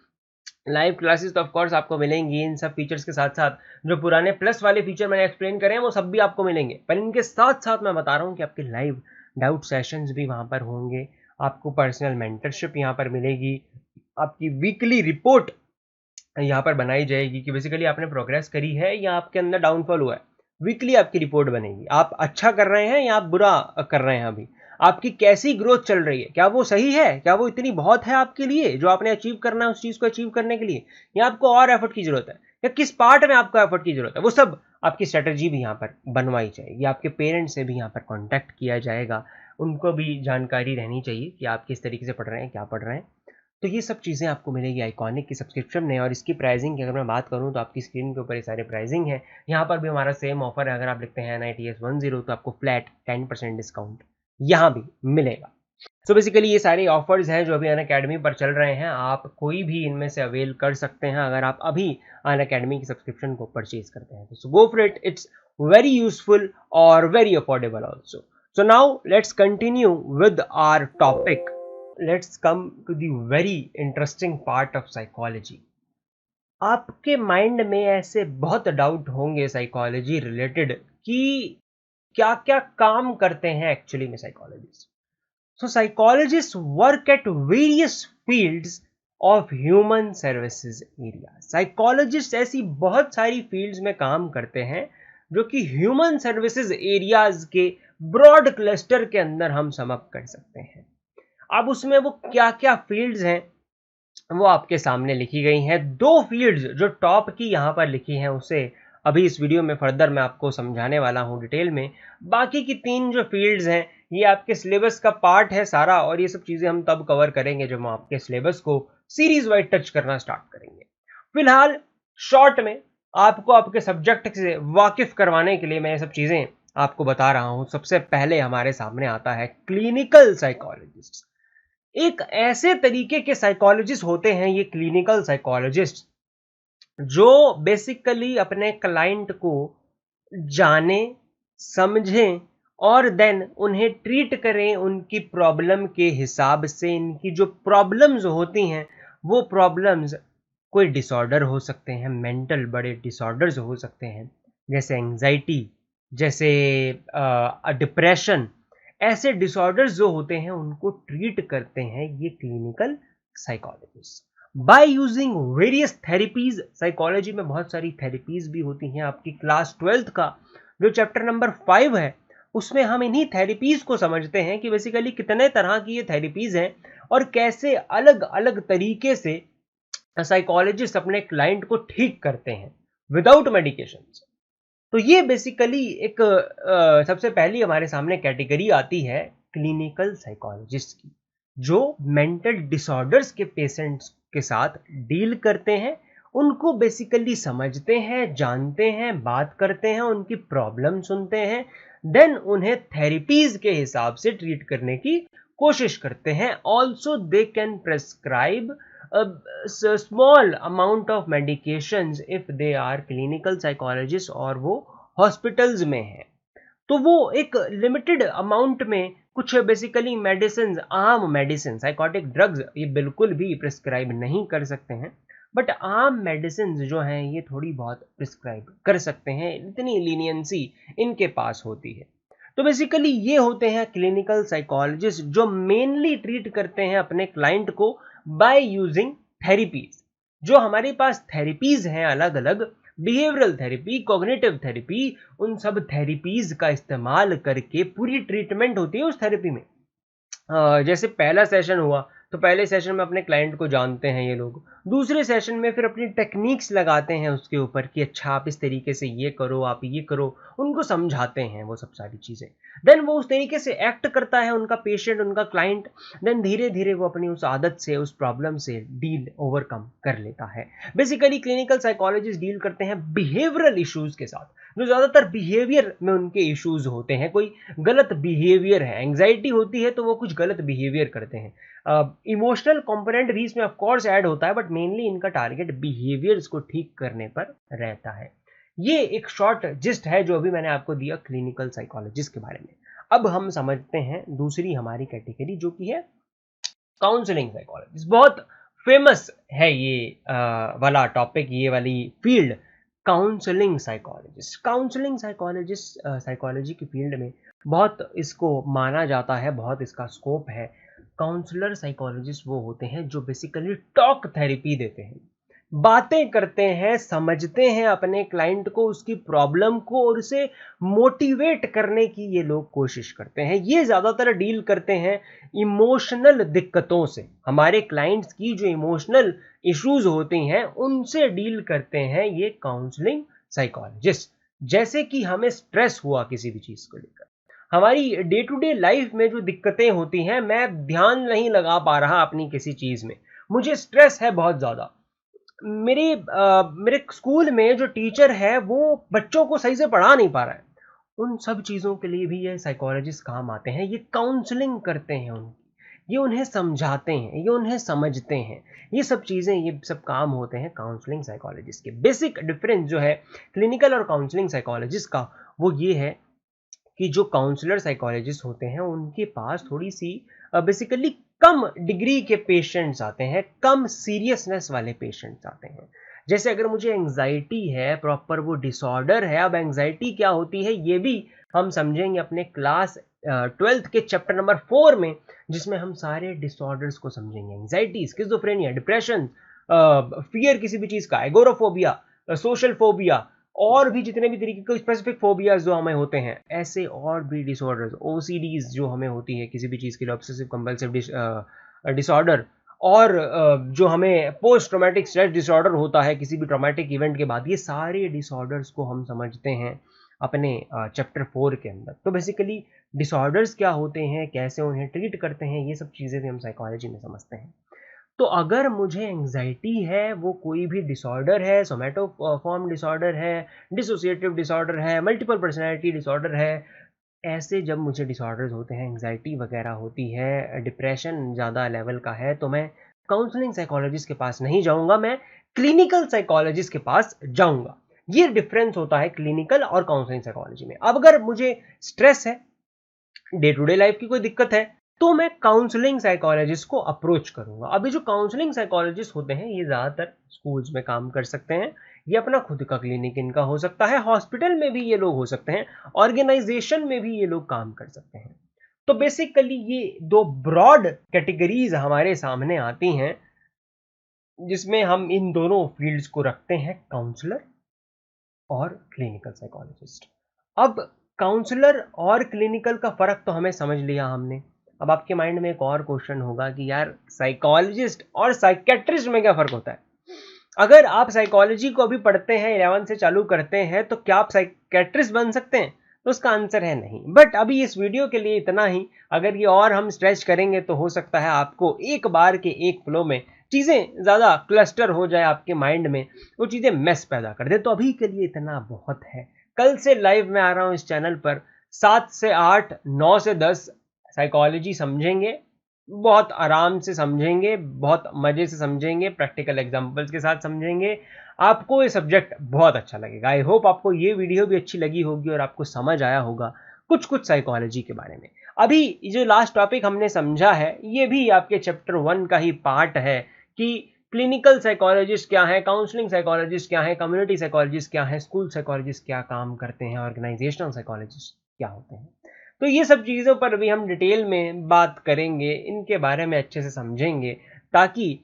लाइव क्लासेस तो ऑफ कोर्स आपको मिलेंगी इन सब फीचर्स के साथ साथ। जो पुराने प्लस वाले फीचर मैंने एक्सप्लेन करे हैं वो सब भी आपको मिलेंगे, पर इनके साथ साथ मैं बता रहा हूँ कि आपके लाइव डाउट सेशंस भी वहां पर होंगे। आपको पर्सनल मेंटरशिप यहाँ पर मिलेगी, आपकी वीकली रिपोर्ट यहाँ पर बनाई जाएगी कि बेसिकली आपने प्रोग्रेस करी है या आपके अंदर डाउनफॉल हुआ है। वीकली आपकी रिपोर्ट बनेगी, आप अच्छा कर रहे हैं या आप बुरा कर रहे हैं, अभी आपकी कैसी ग्रोथ चल रही है, क्या वो सही है, क्या वो इतनी बहुत है आपके लिए जो आपने अचीव करना है उस चीज को अचीव करने के लिए, या आपको और एफर्ट की जरूरत है, या किस पार्ट में आपको एफर्ट की जरूरत है। वो सब आपकी स्ट्रेटेजी भी यहाँ पर बनवाई जाएगी। आपके पेरेंट्स से भी यहाँ पर कॉन्टैक्ट किया जाएगा, उनको भी जानकारी रहनी चाहिए कि आप किस तरीके से पढ़ रहे हैं, क्या पढ़ रहे हैं। तो ये सब चीज़ें आपको मिलेगी आइकॉनिक की सब्सक्रिप्शन में। और इसकी प्राइसिंग की अगर मैं बात करूँ तो आपकी स्क्रीन के ऊपर ये सारे प्राइसिंग है। यहाँ पर भी हमारा सेम ऑफर है, अगर आप लिखते हैं NITS10 तो आपको फ्लैट 10% डिस्काउंट यहाँ भी मिलेगा। सो बेसिकली ये सारे ऑफर्स हैं जो अभी अनअकैडमी पर चल रहे हैं, आप कोई भी इनमें से अवेल कर सकते हैं अगर आप अभी अनअकैडमी की सब्सक्रिप्शन को परचेज करते हैं। So go for it, it's very useful और very affordable also. So now let's continue with our topic. Let's come to the very interesting part of psychology. आपके माइंड में ऐसे बहुत डाउट होंगे साइकोलॉजी रिलेटेड कि क्या क्या काम करते हैं एक्चुअली में psychologist. So psychologist work at various fields of human services area. Psychologist ऐसी बहुत सारी फील्ड्स में काम करते हैं जो कि ह्यूमन सर्विसेज एरियाज के ब्रॉड क्लस्टर के अंदर हम समअप कर सकते हैं। अब उसमें वो क्या क्या फील्ड्स हैं वो आपके सामने लिखी गई हैं। दो फील्ड्स जो टॉप की यहाँ पर लिखी हैं उसे अभी इस वीडियो में फर्दर मैं आपको समझाने वाला हूँ डिटेल में। बाकी की तीन जो फील्ड्स हैं ये आपके सिलेबस का पार्ट है सारा, और ये सब चीज़ें हम तब कवर करेंगे जब हम आपके सिलेबस को सीरीज वाइज टच करना स्टार्ट करेंगे। फिलहाल शॉर्ट में आपको आपके सब्जेक्ट से वाकिफ करवाने के लिए मैं ये सब चीज़ें आपको बता रहा हूँ। सबसे पहले हमारे सामने आता है क्लिनिकल साइकोलॉजिस्ट। एक ऐसे तरीके के साइकोलॉजिस्ट होते हैं ये क्लिनिकल साइकोलॉजिस्ट जो बेसिकली अपने क्लाइंट को जाने, समझें और देन उन्हें ट्रीट करें उनकी प्रॉब्लम के हिसाब से। इनकी जो प्रॉब्लम्स होती हैं वो प्रॉब्लम्स कोई डिसऑर्डर हो सकते हैं, मेंटल बड़े डिसऑर्डर्स हो सकते हैं, जैसे एंजाइटी, जैसे डिप्रेशन। ऐसे डिसऑर्डर्स जो होते हैं उनको ट्रीट करते हैं ये clinical psychologist by using various therapies. Psychology में बहुत सारी थेरेपीज भी होती हैं। आपकी क्लास 12th का जो चैप्टर नंबर 5 है उसमें हम इन्हीं थेरेपीज को समझते हैं कि बेसिकली कितने तरह की ये थेरेपीज हैं और कैसे अलग अलग तरीके से साइकोलॉजिस्ट अपने क्लाइंट को ठीक करते हैं विदाउट मेडिकेशन। तो ये बेसिकली एक सबसे पहली हमारे सामने कैटेगरी आती है क्लिनिकल साइकोलॉजिस्ट की, जो मेंटल डिसऑर्डर्स के पेशेंट्स के साथ डील करते हैं, उनको बेसिकली समझते हैं, जानते हैं, बात करते हैं, उनकी प्रॉब्लम सुनते हैं, देन उन्हें थेरेपीज के हिसाब से ट्रीट करने की कोशिश करते हैं। Also they can prescribe small amount of medications if they are clinical psychologist और वो हॉस्पिटल्स में है तो वो एक लिमिटेड अमाउंट में कुछ बेसिकली मेडिसिन, आम मेडिसिन, साइकोटिक ड्रग्स ये बिल्कुल भी प्रिस्क्राइब नहीं कर सकते हैं, बट आम मेडिसिन जो हैं ये थोड़ी बहुत प्रिस्क्राइब कर सकते हैं। इतनी लीनियंसी इनके पास होती है। तो बेसिकली ये होते हैं क्लिनिकल साइकोलॉजिस्ट जो मेनली ट्रीट करते हैं अपने क्लाइंट को बाय यूजिंग थेरेपीज। जो हमारे पास थेरेपीज हैं अलग अलग, बिहेवियरल थेरेपी, कॉग्निटिव थेरेपी, उन सब थेरेपीज का इस्तेमाल करके पूरी ट्रीटमेंट होती है उस थेरेपी में। जैसे पहला सेशन हुआ तो पहले सेशन में अपने क्लाइंट को जानते हैं ये लोग, दूसरे सेशन में फिर अपनी टेक्निक्स लगाते हैं उसके ऊपर कि अच्छा आप इस तरीके से ये करो, आप ये करो, उनको समझाते हैं वो सब सारी चीज़ें। देन वो उस तरीके से एक्ट करता है उनका पेशेंट, उनका क्लाइंट, देन धीरे धीरे वो अपनी उस आदत से, उस प्रॉब्लम से डील ओवरकम कर लेता है। बेसिकली क्लिनिकल साइकोलॉजिस्ट डील करते हैं बिहेवियरल इश्यूज के साथ, जो ज़्यादातर बिहेवियर में उनके इश्यूज होते हैं। कोई गलत बिहेवियर है, एंग्जाइटी होती है तो वो कुछ गलत बिहेवियर करते हैं। इमोशनल कंपोनेंट भी इसमें ऑफ कोर्स ऐड होता है, बट मेनली इनका टारगेट बिहेवियर्स को ठीक करने पर रहता है। ये एक शॉर्ट जिस्ट है जो अभी मैंने आपको दिया क्लिनिकल साइकोलॉजिस्ट के बारे में। अब हम समझते हैं दूसरी हमारी कैटेगरी जो कि है काउंसलिंग साइकोलॉजिस्ट। बहुत फेमस है ये वाला टॉपिक, ये वाली field, counselling psychologist. Counselling psychologist psychology की फील्ड में बहुत इसको माना जाता है, बहुत इसका स्कोप है। काउंसलर साइकोलॉजिस्ट वो होते हैं जो बेसिकली टॉक थेरेपी देते हैं, बातें करते हैं, समझते हैं अपने क्लाइंट को, उसकी प्रॉब्लम को, और उसे मोटिवेट करने की ये लोग कोशिश करते हैं। ये ज़्यादातर डील करते हैं इमोशनल दिक्कतों से, हमारे क्लाइंट्स की जो इमोशनल इश्यूज होती हैं उनसे डील करते हैं ये काउंसलिंग साइकोलॉजिस्ट। जैसे कि हमें स्ट्रेस हुआ किसी भी चीज़ को लेकर, हमारी डे टू डे लाइफ में जो दिक्कतें होती हैं, मैं ध्यान नहीं लगा पा रहा अपनी किसी चीज़ में, मुझे स्ट्रेस है बहुत ज़्यादा, मेरे स्कूल में जो टीचर है वो बच्चों को सही से पढ़ा नहीं पा रहा है, उन सब चीज़ों के लिए भी ये साइकोलॉजिस्ट काम आते हैं। ये काउंसलिंग करते हैं उनकी, ये उन्हें समझाते हैं, ये उन्हें समझते हैं, ये सब चीज़ें, ये सब काम होते हैं काउंसलिंग साइकोलॉजिस्ट के। बेसिक डिफरेंस जो है क्लिनिकल और काउंसलिंग साइकोलॉजिस्ट का वो ये है कि जो काउंसलर साइकोलॉजिस्ट होते हैं उनके पास थोड़ी सी बेसिकली कम डिग्री के पेशेंट्स आते हैं, कम सीरियसनेस वाले पेशेंट्स आते हैं। जैसे अगर मुझे एंग्जाइटी है, प्रॉपर वो डिसऑर्डर है, अब एंग्जाइटी क्या होती है ये भी हम समझेंगे अपने क्लास 12th के चैप्टर नंबर 4 में, जिसमें हम सारे डिसऑर्डर्स को समझेंगे। एंग्जाइटी, स्किज़ोफ्रेनिया, डिप्रेशन, फियर किसी भी चीज़ का, एगोराफोबिया, सोशल फोबिया, और भी जितने भी तरीके के स्पेसिफिक फोबियाज जो हमें होते हैं, ऐसे और भी डिसऑर्डर्स, ओसीडीज जो हमें होती है किसी भी चीज़ के लिए, ऑब्सेसिव कंपल्सिव डिसऑर्डर, और जो हमें पोस्ट ट्रॉमेटिक स्ट्रेस डिसऑर्डर होता है किसी भी ट्रॉमेटिक इवेंट के बाद, ये सारे डिसऑर्डर्स को हम समझते हैं अपने चैप्टर 4 के अंदर। तो बेसिकली डिसऑर्डर्स क्या होते हैं, कैसे उन्हें ट्रीट करते हैं, ये सब चीज़ें भी हम साइकोलॉजी में समझते हैं। तो अगर मुझे एंग्जाइटी है, वो कोई भी डिसऑर्डर है, सोमैटोफॉर्म डिसऑर्डर है, डिसोसिएटिव डिसऑर्डर है, मल्टीपल पर्सनैलिटी डिसऑर्डर है, ऐसे जब मुझे डिसऑर्डर्स होते हैं, एंग्जाइटी वगैरह होती है, डिप्रेशन ज़्यादा लेवल का है, तो मैं काउंसलिंग साइकोलॉजिस्ट के पास नहीं जाऊंगा, मैं क्लिनिकल साइकोलॉजिस्ट के पास जाऊंगा। ये डिफरेंस होता है क्लिनिकल और काउंसलिंग साइकोलॉजी में। अब अगर मुझे स्ट्रेस है, डे टू डे लाइफ की कोई दिक्कत है, तो मैं काउंसलिंग साइकोलॉजिस्ट को अप्रोच करूंगा। अभी जो काउंसलिंग साइकोलॉजिस्ट होते हैं ये ज़्यादातर स्कूल्स में काम कर सकते हैं, ये अपना खुद का क्लिनिक इनका हो सकता है, हॉस्पिटल में भी ये लोग हो सकते हैं, ऑर्गेनाइजेशन में भी ये लोग काम कर सकते हैं। तो बेसिकली ये दो ब्रॉड कैटेगरीज हमारे सामने आती हैं, जिसमें हम इन दोनों फील्ड्स को रखते हैं, काउंसलर और क्लिनिकल साइकोलॉजिस्ट। अब काउंसलर और क्लिनिकल का फ़र्क तो हमें समझ लिया हमने। अब आपके माइंड में एक और क्वेश्चन होगा कि यार साइकोलॉजिस्ट और साइकेट्रिस्ट में क्या फ़र्क होता है? अगर आप साइकोलॉजी को अभी पढ़ते हैं, 11 से चालू करते हैं, तो क्या आप साइकेट्रिस्ट बन सकते हैं? तो उसका आंसर है नहीं। बट अभी इस वीडियो के लिए इतना ही। अगर ये और हम स्ट्रेच करेंगे तो हो सकता है आपको एक बार के एक फ्लो में चीज़ें ज़्यादा क्लस्टर हो जाए आपके माइंड में, वो चीज़ें मेस पैदा कर दे। तो अभी के लिए इतना बहुत है। कल से लाइव में आ रहा हूँ इस चैनल पर, 7 से 8, 9 से 10 साइकोलॉजी समझेंगे, बहुत आराम से समझेंगे, बहुत मज़े से समझेंगे, प्रैक्टिकल एग्जांपल्स के साथ समझेंगे। आपको ये सब्जेक्ट बहुत अच्छा लगेगा। आई होप आपको ये वीडियो भी अच्छी लगी होगी और आपको समझ आया होगा कुछ साइकोलॉजी के बारे में। अभी जो लास्ट टॉपिक हमने समझा है ये भी आपके चैप्टर 1 का ही पार्ट है कि क्लिनिकल साइकोलॉजिस्ट क्या है, काउंसलिंग साइकोलॉजिस्ट क्या है, कम्युनिटी साइकोलॉजिस्ट क्या है, स्कूल साइकोलॉजिस्ट क्या काम करते हैं, ऑर्गेनाइजेशनल साइकोलॉजिस्ट क्या होते हैं। तो ये सब चीज़ों पर भी हम डिटेल में बात करेंगे, इनके बारे में अच्छे से समझेंगे, ताकि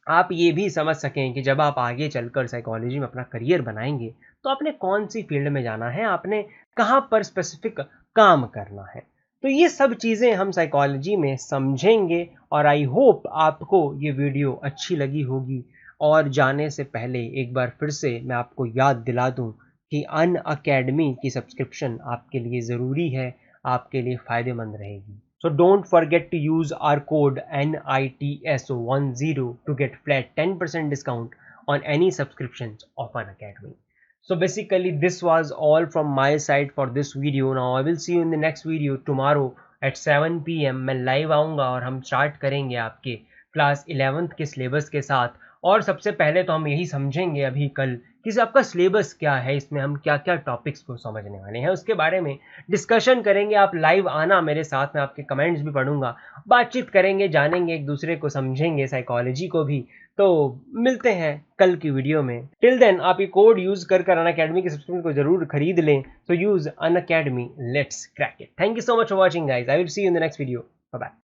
आप ये भी समझ सकें कि जब आप आगे चलकर साइकोलॉजी में अपना करियर बनाएंगे तो आपने कौन सी फील्ड में जाना है, आपने कहाँ पर स्पेसिफिक काम करना है। तो ये सब चीज़ें हम साइकोलॉजी में समझेंगे और आई होप आपको ये वीडियो अच्छी लगी होगी। और जाने से पहले एक बार फिर से मैं आपको याद दिला दूं कि अनअकैडमी की सब्सक्रिप्शन आपके लिए ज़रूरी है, आपके लिए फ़ायदेमंद रहेगी। So don't forget to use our code NITS10 to get flat 10% discount on any subscriptions of Unacademy. So basically this was all from my side for this video. Now I will see you in the next video tomorrow at 7 PM मैं live आऊँगा और हम स्टार्ट करेंगे आपके क्लास 11th के सिलेबस के साथ। और सबसे पहले तो हम यही समझेंगे अभी कल कि आपका सिलेबस क्या है, इसमें हम क्या क्या टॉपिक्स को समझने वाले हैं उसके बारे में डिस्कशन करेंगे। आप लाइव आना मेरे साथ, में आपके कमेंट्स भी पढ़ूंगा, बातचीत करेंगे, जानेंगे एक दूसरे को, समझेंगे साइकोलॉजी को भी। तो मिलते हैं कल की वीडियो में। टिल देन आप ये कोड यूज कर अनअकैडमी के सब्सक्रिप्शन को जरूर खरीद लें। तो use Unacademy, let's crack it. Thank you so much for watching guys. I will see you in the next video. Bye bye.